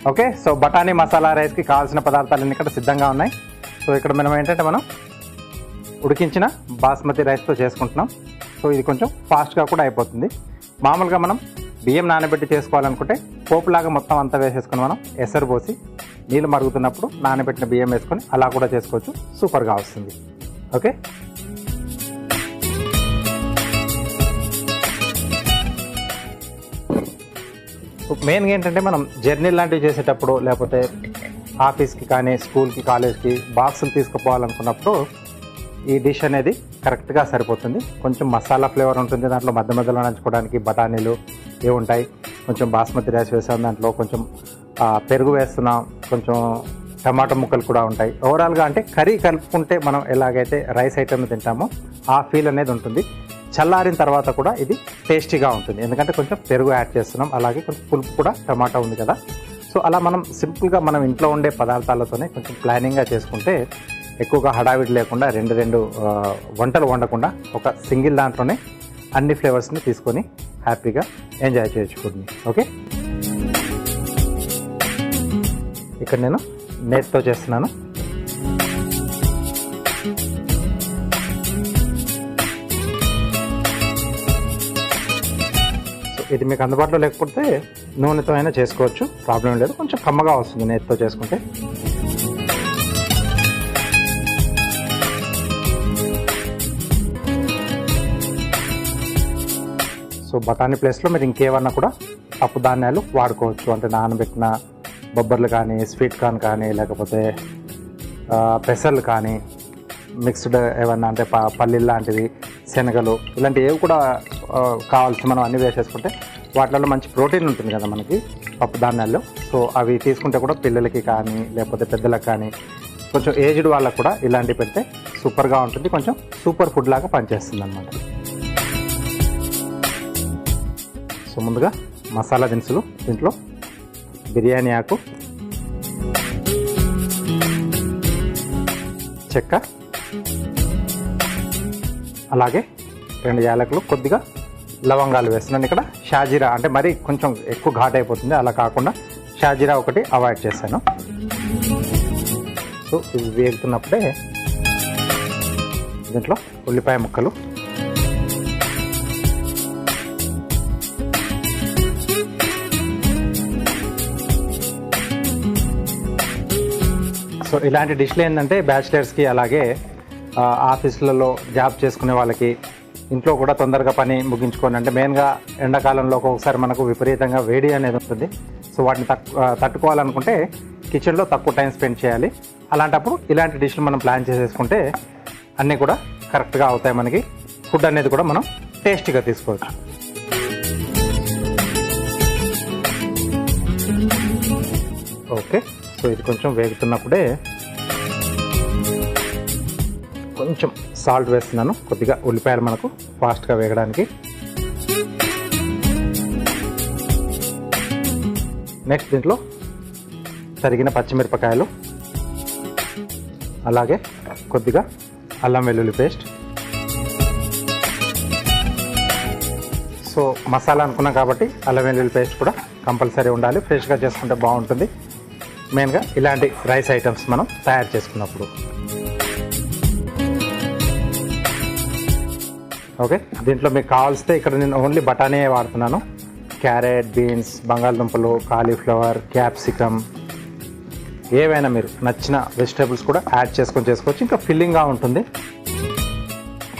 Okay, so బఠానీ మసాలా రైస్కి కావాల్సిన పదార్థాలన్నీ ఇక్కడ సిద్ధంగా ఉన్నాయి. సో ఇక్కడ మనం ఏంటంటే మనం ఉడికించిన బాస్మతి రైస్తో చేసుకుంటున్నాం. సో ఇది కొంచెం ఫాస్ట్గా కూడా అయిపోతుంది. మామూలుగా మనం బియ్యం నానబెట్టి చేసుకోవాలనుకుంటే పోపులాగా మొత్తం అంతా వేసేసుకొని మనం ఎసరు పోసి నీళ్ళు మరుగుతున్నప్పుడు నానబెట్టిన బియ్యం వేసుకొని అలా కూడా చేసుకోవచ్చు. సూపర్గా వస్తుంది. ఓకే, మెయిన్గా ఏంటంటే మనం జర్నీ లాంటివి చేసేటప్పుడు లేకపోతే ఆఫీస్కి కానీ స్కూల్కి కాలేజ్కి బాక్సులు తీసుకుపోవాలనుకున్నప్పుడు ఈ డిష్ అనేది కరెక్ట్గా సరిపోతుంది. కొంచెం మసాలా ఫ్లేవర్ ఉంటుంది దాంట్లో, మధ్య మధ్యలో నంచుకోవడానికి బఠానీలు ఏ ఉంటాయి, కొంచెం బాస్మతి రైస్ వేసాం, దాంట్లో కొంచెం పెరుగు వేస్తున్నాం, కొంచెం టమాటో ముక్కలు కూడా ఉంటాయి. ఓవరాల్గా అంటే కర్రీ కలుపుకుంటే మనం ఎలాగైతే రైస్ ఐటమ్ తింటామో ఆ ఫీల్ అనేది ఉంటుంది. చల్లారిన తర్వాత కూడా ఇది టేస్టీగా ఉంటుంది, ఎందుకంటే కొంచెం పెరుగు యాడ్ చేస్తున్నాం, అలాగే కొంచెం పులుపు కూడా టమాటా ఉంది కదా. సో అలా మనం సింపుల్గా మనం ఇంట్లో ఉండే పదార్థాలతోనే కొంచెం ప్లానింగ్గా చేసుకుంటే ఎక్కువగా హడావిడి లేకుండా రెండు వంటలు వండకుండా ఒక సింగిల్ దాంట్లోనే అన్ని ఫ్లేవర్స్ని తీసుకొని హ్యాపీగా ఎంజాయ్ చేయొచ్చు ఫుడ్ని. ఓకే, ఇక్కడ నేను నేతితో చేస్తున్నాను. సో ఇది మీకు అందుబాటులో లేకపోతే నూనెతో అయినా చేసుకోవచ్చు, ప్రాబ్లం లేదు. కొంచెం కమ్మగా వస్తుంది నేతితో చేసుకుంటే. సో బఠానీ ప్లేస్లో మీరు ఇంకేమన్నా కూడా పప్పు ధాన్యాలు వాడుకోవచ్చు. అంటే నానబెట్టిన బొబ్బర్లు కానీ, స్వీట్ కార్న్ కానీ, లేకపోతే పెసర్లు కానీ, మిక్స్డ్ ఏమన్నా అంటే పల్లీలు లాంటివి, శనగలు, ఇలాంటివి ఏవి కూడా కావాల్సి మనం అన్నీ వేసేసుకుంటే వాటిలో మంచి ప్రోటీన్ ఉంటుంది కదా మనకి పప్పు ధాన్యాల్లో. సో అవి తీసుకుంటే కూడా పిల్లలకి కానీ లేకపోతే పెద్దలకు కానీ కొంచెం ఏజ్డ్ వాళ్ళకు కూడా ఇలాంటివి పెడితే సూపర్గా ఉంటుంది. కొంచెం సూపర్ ఫుడ్ లాగా పనిచేస్తుంది అన్నమాట. సో ముందుగా మసాలా దినుసులు, దీంట్లో బిర్యానీ ఆకు, చెక్క, అలాగే 2 యాలకులు, కొద్దిగా లవంగాలు వేస్తున్నాను. ఇక్కడ షాజీరా అంటే మరీ కొంచెం ఎక్కువ ఘాట్ అయిపోతుంది, అలా కాకుండా షాజీరా ఒకటి అవాయిడ్ చేశాను. సో ఇవి వేగుతున్నప్పుడే దీంట్లో ఉల్లిపాయ ముక్కలు, సో ఇలాంటి డిష్లు ఏంటంటే బ్యాచిలర్స్కి, అలాగే ఆఫీసులలో జాబ్ చేసుకునే వాళ్ళకి, ఇంట్లో కూడా తొందరగా పని ముగించుకొని, అంటే మెయిన్గా ఎండాకాలంలో ఒక్కొక్కసారి మనకు విపరీతంగా వేడి అనేది ఉంటుంది. సో వాటిని తట్టుకోవాలనుకుంటే కిచెన్లో తక్కువ టైం స్పెండ్ చేయాలి. అలాంటప్పుడు ఇలాంటి డిష్లు మనం ప్లాన్ చేసేసుకుంటే అన్నీ కూడా కరెక్ట్గా అవుతాయి. మనకి ఫుడ్ అనేది కూడా మనం టేస్టీగా తీసుకోవచ్చు. ఓకే, సో ఇది కొంచెం వేగుతున్నప్పుడే కొంచెం సాల్ట్ వేస్తున్నాను, కొద్దిగా ఉల్లిపాయలు మనకు ఫాస్ట్గా వేగడానికి. నెక్స్ట్ దీంట్లో తరిగిన పచ్చిమిరపకాయలు, అలాగే కొద్దిగా అల్లం వెల్లుల్లి పేస్ట్. సో మసాలా అనుకున్నాం కాబట్టి అల్లం వెల్లుల్లి పేస్ట్ కూడా కంపల్సరీ ఉండాలి, ఫ్రెష్గా చేసుకుంటే బాగుంటుంది. మెయిన్గా ఇలాంటి రైస్ ఐటమ్స్ మనం తయారు చేసుకున్నప్పుడు. ఓకే, దీంట్లో మీకు కావాల్సితే ఇక్కడ నేను ఓన్లీ బఠానీ వాడుతున్నాను. క్యారెట్, బీన్స్, బంగాళదుంపలు, కాలీఫ్లవర్, క్యాప్సికమ్, ఏవైనా మీరు నచ్చిన వెజిటేబుల్స్ కూడా యాడ్ చేసుకొని చేసుకోవచ్చు. ఇంకా ఫిల్లింగ్గా ఉంటుంది.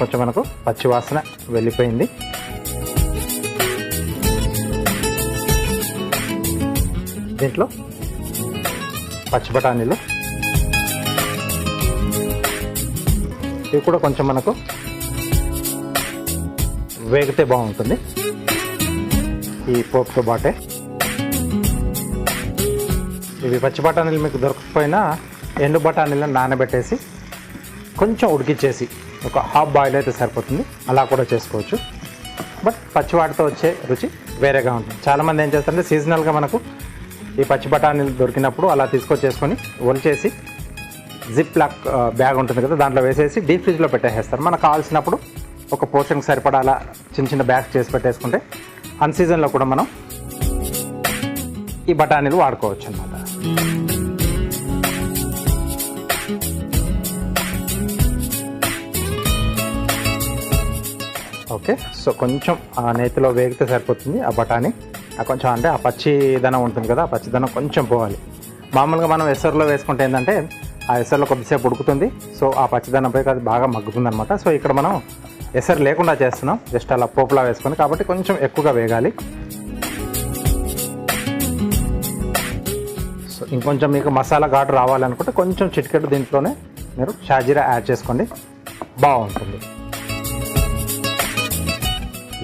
కొంచెం మనకు పచ్చి వాసన వెళ్ళిపోయింది. దీంట్లో పచ్చి బఠానీలు, ఇవి కూడా కొంచెం మనకు వేగితే బాగుంటుంది ఈ పోపుతో బాటే. ఇవి పచ్చి బఠానీలు మీకు దొరకకపోయినా ఎండు బఠానీలను నానబెట్టేసి కొంచెం ఉడికిచ్చేసి ఒక హాఫ్ బాయిల్ అయితే సరిపోతుంది, అలా కూడా చేసుకోవచ్చు. బట్ పచ్చివాటితో వచ్చే రుచి వేరేగా ఉంటుంది. చాలామంది ఏం చేస్తారంటే సీజనల్గా మనకు ఈ పచ్చి బఠానీలు దొరికినప్పుడు అలా తీసుకొచ్చేసుకొని ఒలిచేసి జిప్ లాక్ బ్యాగ్ ఉంటుంది కదా, దాంట్లో వేసేసి డీప్ ఫ్రిడ్జ్లో పెట్టేసేస్తారు. మనకు కావాల్సినప్పుడు ఒక పోర్షన్కి సరిపడా అలా చిన్న చిన్న బ్యాగ్స్ చేసి పెట్టేసుకుంటే అన్ సీజన్లో కూడా మనం ఈ బఠానీలు వాడుకోవచ్చు అన్నమాట. ఓకే, సో కొంచెం ఆ నేతిలో వేగితే సరిపోతుంది. ఆ బఠానీ కొంచెం అంటే ఆ పచ్చిదనం ఉంటుంది కదా, ఆ పచ్చిదనం కొంచెం పోవాలి. మామూలుగా మనం ఎసరులో వేసుకుంటే ఏంటంటే ఆ ఎసరులో కొద్దిసేపు ఉడుకుతుంది, సో ఆ పచ్చిదనం పైకి అది బాగా మగ్గుతుంది అనమాట. సో ఇక్కడ మనం ఎసరు లేకుండా చేస్తున్నాం, జస్ట్ అలా పోపులా వేసుకొని, కాబట్టి కొంచెం ఎక్కువగా వేగాలి. సో ఇంకొంచెం మీకు మసాలా ఘాటు రావాలనుకుంటే కొంచెం చిటికెడు దీంట్లోనే మీరు షాజీరా యాడ్ చేసుకోండి, బాగుంటుంది.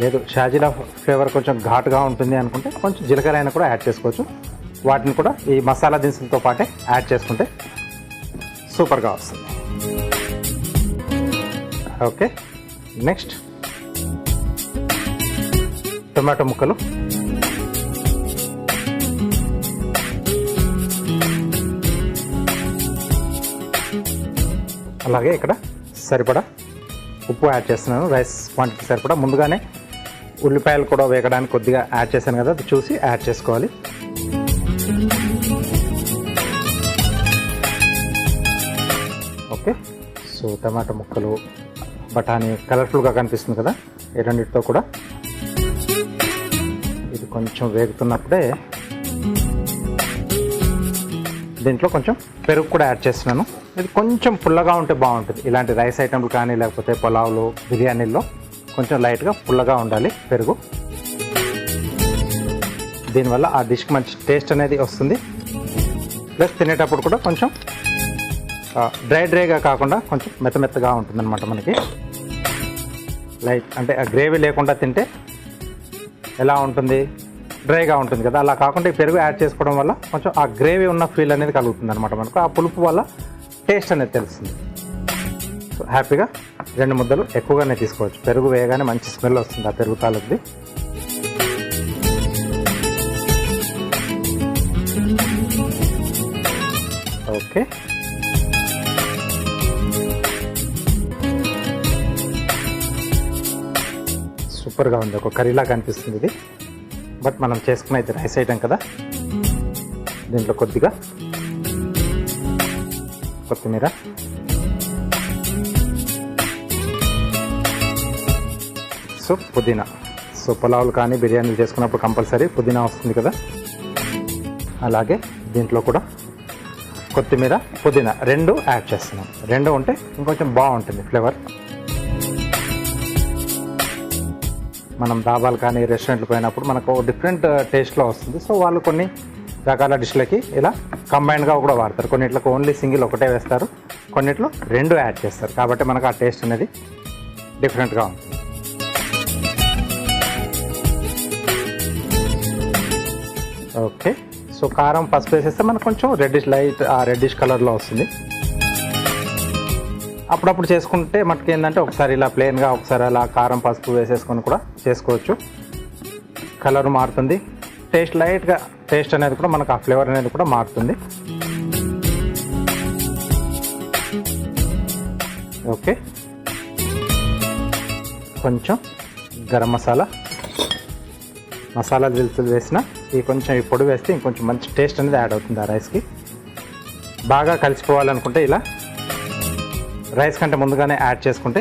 లేదు షాజీరా ఫ్లేవర్ కొంచెం ఘాటుగా ఉంటుంది అనుకుంటే కొంచెం జీలకర్ర అయినా కూడా యాడ్ చేసుకోవచ్చు. వాటిని కూడా ఈ మసాలా దినుసులతో పాటే యాడ్ చేసుకుంటే సూపర్గా వస్తుంది. ఓకే, నెక్స్ట్ టొమాటో ముక్కలు. అలాగే ఇక్కడ సరిపడా ఉప్పు యాడ్ చేస్తున్నాను, రైస్ క్వాంటిటీ సరిపడా. ముందుగానే ఉల్లిపాయలు కూడా వేగడానికి కొద్దిగా యాడ్ చేశాను కదా, అది చూసి యాడ్ చేసుకోవాలి. ఓకే, సో టమాటా ముక్కలు, బఠానీ కలర్ఫుల్గా కనిపిస్తుంది కదా, ఈ రెండింటితో కూడా ఇది కొంచెం వేగుతున్నప్పుడే దీంట్లో కొంచెం పెరుగు కూడా యాడ్ చేస్తున్నాను. ఇది కొంచెం పుల్లగా ఉంటే బాగుంటుంది. ఇలాంటి రైస్ ఐటెంలు కానీ లేకపోతే పులావ్లు, బిర్యానీల్లో కొంచెం లైట్గా పుల్లగా ఉండాలి పెరుగు. దీనివల్ల ఆ డిష్కి మంచి టేస్ట్ అనేది వస్తుంది. ప్లస్ తినేటప్పుడు కూడా కొంచెం డ్రైగా కాకుండా కొంచెం మెత్తగా ఉంటుందన్నమాట. మనకి లైట్ అంటే ఆ గ్రేవీ లేకుండా తింటే ఎలా ఉంటుంది, డ్రైగా ఉంటుంది కదా, అలా కాకుండా ఈ పెరుగు యాడ్ చేసుకోవడం వల్ల కొంచెం ఆ గ్రేవీ ఉన్న ఫీల్ అనేది కలుగుతుంది అనమాట. మనకు ఆ పులుపు వల్ల టేస్ట్ అనేది తెలుస్తుంది. సో హ్యాపీగా 2 ముద్దలు ఎక్కువగానే తీసుకోవచ్చు. పెరుగు వేయగానే మంచి స్మెల్ వస్తుంది ఆ పెరుగు తాలూకుది. ఓకే, సూపర్గా ఉంది, ఒక కర్రీలా కనిపిస్తుంది ఇది. బట్ మనం చేసుకున్న ఇది రైస్ ఐటెం కదా, దీంట్లో కొద్దిగా కొత్తిమీర, సో పుదీనా. సో పులావులు కానీ బిర్యానీలు చేసుకున్నప్పుడు కంపల్సరీ పుదీనా వస్తుంది కదా, అలాగే దీంట్లో కూడా కొత్తిమీర, పుదీనా 2 యాడ్ చేస్తున్నాం. 2 ఉంటే ఇంకొంచెం బాగుంటుంది ఫ్లేవర్. మనం దాబాలు కానీ రెస్టారెంట్లు పోయినప్పుడు మనకు డిఫరెంట్ టేస్ట్లో వస్తుంది. సో వాళ్ళు కొన్ని రకాల డిష్లకి ఇలా కంబైన్డ్గా కూడా వాడతారు. కొన్నిట్లకు ఓన్లీ సింగిల్ ఒకటే వేస్తారు, కొన్నిట్లో 2 యాడ్ చేస్తారు. కాబట్టి మనకు ఆ టేస్ట్ అనేది డిఫరెంట్గా ఉంటుంది. ఓకే, సో కారం, పసుపు వేసేస్తే మనకు కొంచెం రెడ్డిష్ కలర్లో వస్తుంది. అప్పుడప్పుడు చేసుకుంటే మనకి ఏంటంటే ఒకసారి ఇలా ప్లెయిన్గా, ఒకసారి అలా కారం పసుపు వేసేసుకొని కూడా చేసుకోవచ్చు. కలర్ మారుతుంది, టేస్ట్ అనేది కూడా మనకు ఆ ఫ్లేవర్ అనేది కూడా మారుతుంది. ఓకే, కొంచెం గరం మసాలా దినుసులు వేసిన కొంచెం ఈ పొడి వేస్తే ఇంకొంచెం మంచి టేస్ట్ అనేది యాడ్ అవుతుంది ఆ రైస్కి. బాగా కలిసిపోవాలనుకుంటే ఇలా రైస్ కంటే ముందుగానే యాడ్ చేసుకుంటే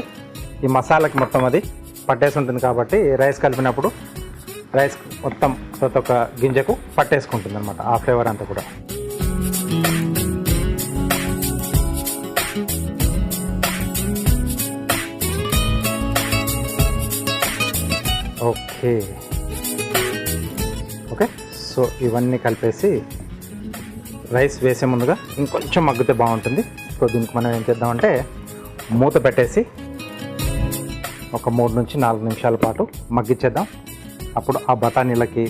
ఈ మసాలాకి మొత్తం అది పట్టేసి ఉంటుంది. కాబట్టి రైస్ కలిపినప్పుడు రైస్ మొత్తం ప్రతి ఒక్క గింజకు పట్టేసుకుంటుంది అనమాట ఆ ఫ్లేవర్ అంతా కూడా. ఓకే, సో ఇవన్నీ కలిపేసి రైస్ వేసే ముందుగా ఇంకొంచెం మగ్గితే బాగుంటుంది. సో దీనికి మనం ఏం చేద్దామంటే మూత పెట్టేసి ఒక 3 నుంచి 4 నిమిషాల పాటు మగ్గిచ్చేద్దాం. అప్పుడు ఆ బఠానీలకి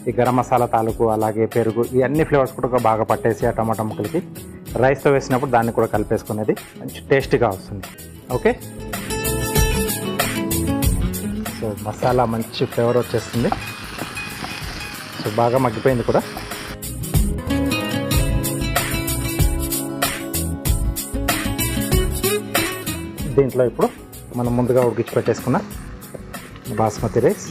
ఈ గరం మసాలా తాలూకు, అలాగే పెరుగు, ఈ అన్ని ఫ్లేవర్స్ కూడా బాగా పట్టేసి ఆ టమాటా ముక్కలకి రైస్తో వేసినప్పుడు దాన్ని కూడా కలిపేసుకునేది మంచి టేస్టీగా వస్తుంది. ఓకే, సో మసాలా మంచి ఫ్లేవర్ వచ్చేస్తుంది. సో బాగా మగ్గిపోయింది కూడా. దీంట్లో ఇప్పుడు మనం ముందుగా ఉడికించి పెట్టేసుకున్న బాస్మతి రైస్,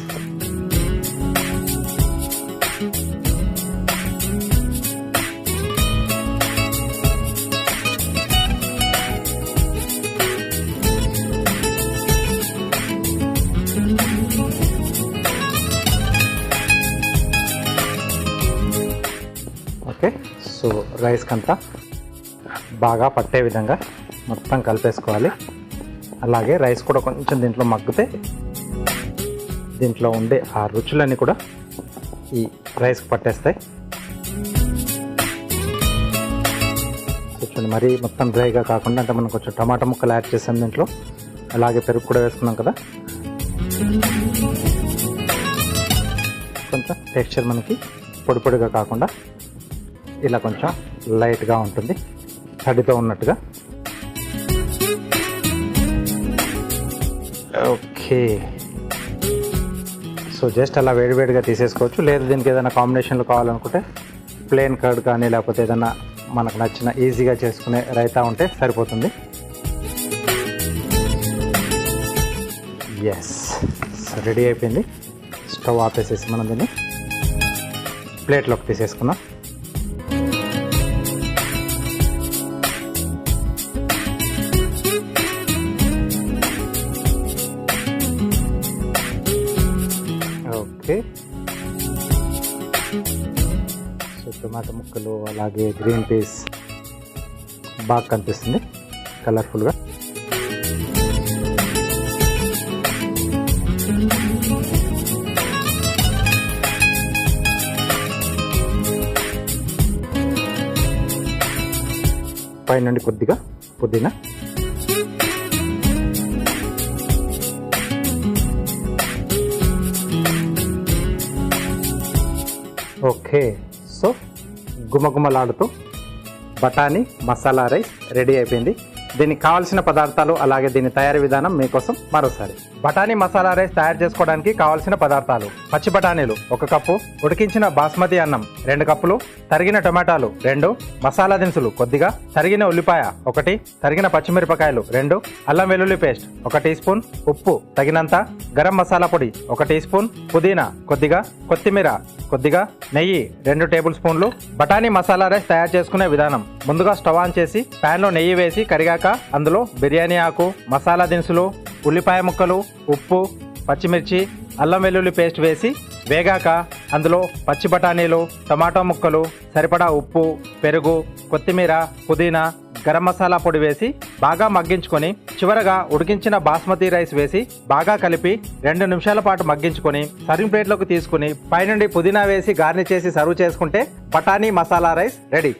రైస్కి అంతా బాగా పట్టే విధంగా మొత్తం కలిపేసుకోవాలి. అలాగే రైస్ కూడా కొంచెం దీంట్లో మగ్గితే దీంట్లో ఉండే ఆ రుచులన్నీ కూడా ఈ రైస్కి పట్టేస్తాయి. చూడండి, మరీ మొత్తం డ్రైగా కాకుండా, అంటే మనం కొంచెం టమాటా ముక్కలు యాడ్ చేసాం దీంట్లో, అలాగే పెరుగు కూడా వేసుకున్నాం కదా, కొంచెం టెక్స్చర్ మనకి పొడి పొడిగా కాకుండా ఇలా కొంచెం లైట్గా ఉంటుంది, తడితో ఉన్నట్టుగా. ఓకే, సో జస్ట్ అలా వేడివేడిగా తీసేసుకోవచ్చు. లేదు దీనికి ఏదైనా కాంబినేషన్లో కావాలనుకుంటే ప్లెయిన్ కర్డ్ కానీ లేకపోతే ఏదైనా మనకు నచ్చిన ఈజీగా చేసుకునే రైతా ఉంటే సరిపోతుంది. ఎస్, రెడీ అయిపోయింది. స్టవ్ ఆపేసేసి మనం దీన్ని ప్లేట్లోకి తీసేసుకున్నాం. ఓకే, సో టమాటా ముక్కలు అలాగే గ్రీన్ పీస్ బాగా కనిపిస్తుంది కలర్ఫుల్గా. పైనుండి కొద్దిగా పుదీనా, ఓకే, సో గుమగుమలాడుతూ బఠానీ మసాలా రైస్ రెడీ అయిపోయింది. దీనికి కావాల్సిన పదార్థాలు అలాగే దీని తయారీ విధానం మీకోసం మరోసారి. బఠానీ మసాలా రైస్ తయారు చేసుకోవడానికి కావాల్సిన పదార్థాలు: పచ్చి బఠానీలు 1 కప్పు, ఉడికించిన బాస్మతి అన్నం 2 కప్పులు, తరిగిన టమాటాలు 2, మసాలా దినుసులు కొద్దిగా, తరిగిన ఉల్లిపాయ 1, తరిగిన పచ్చిమిరపకాయలు 2, అల్లం వెల్లుల్లి పేస్ట్ 1 టీ స్పూన్, ఉప్పు తగినంత, గరం మసాలా పొడి 1 టీ స్పూన్, పుదీనా కొద్దిగా, కొత్తిమీర కొద్దిగా, నెయ్యి 2 టేబుల్ స్పూన్లు. బఠానీ మసాలా రైస్ తయారు చేసుకునే విధానం: ముందుగా స్టవ్ ఆన్ చేసి ప్యాన్లో నెయ్యి వేసి కరిగాక అందులో బిర్యానీ ఆకు, మసాలా దినుసులు, ఉల్లిపాయ ముక్కలు, ఉప్పు, పచ్చిమిర్చి, అల్లం వెల్లుల్లి పేస్ట్ వేసి వేగాక అందులో పచ్చి బఠానీలు, టమాటో ముక్కలు, సరిపడా ఉప్పు, పెరుగు, కొత్తిమీర, పుదీనా, గరం మసాలా పొడి వేసి బాగా మగ్గించుకొని చివరగా ఉడికించిన బాస్మతి రైస్ వేసి బాగా కలిపి 2 నిమిషాల పాటు మగ్గించుకొని సర్వింగ్ ప్లేట్లోకి తీసుకుని పైనుండి పుదీనా వేసి గార్నిష్ చేసి సర్వ్ చేసుకుంటే బఠానీ మసాలా రైస్ రెడీ.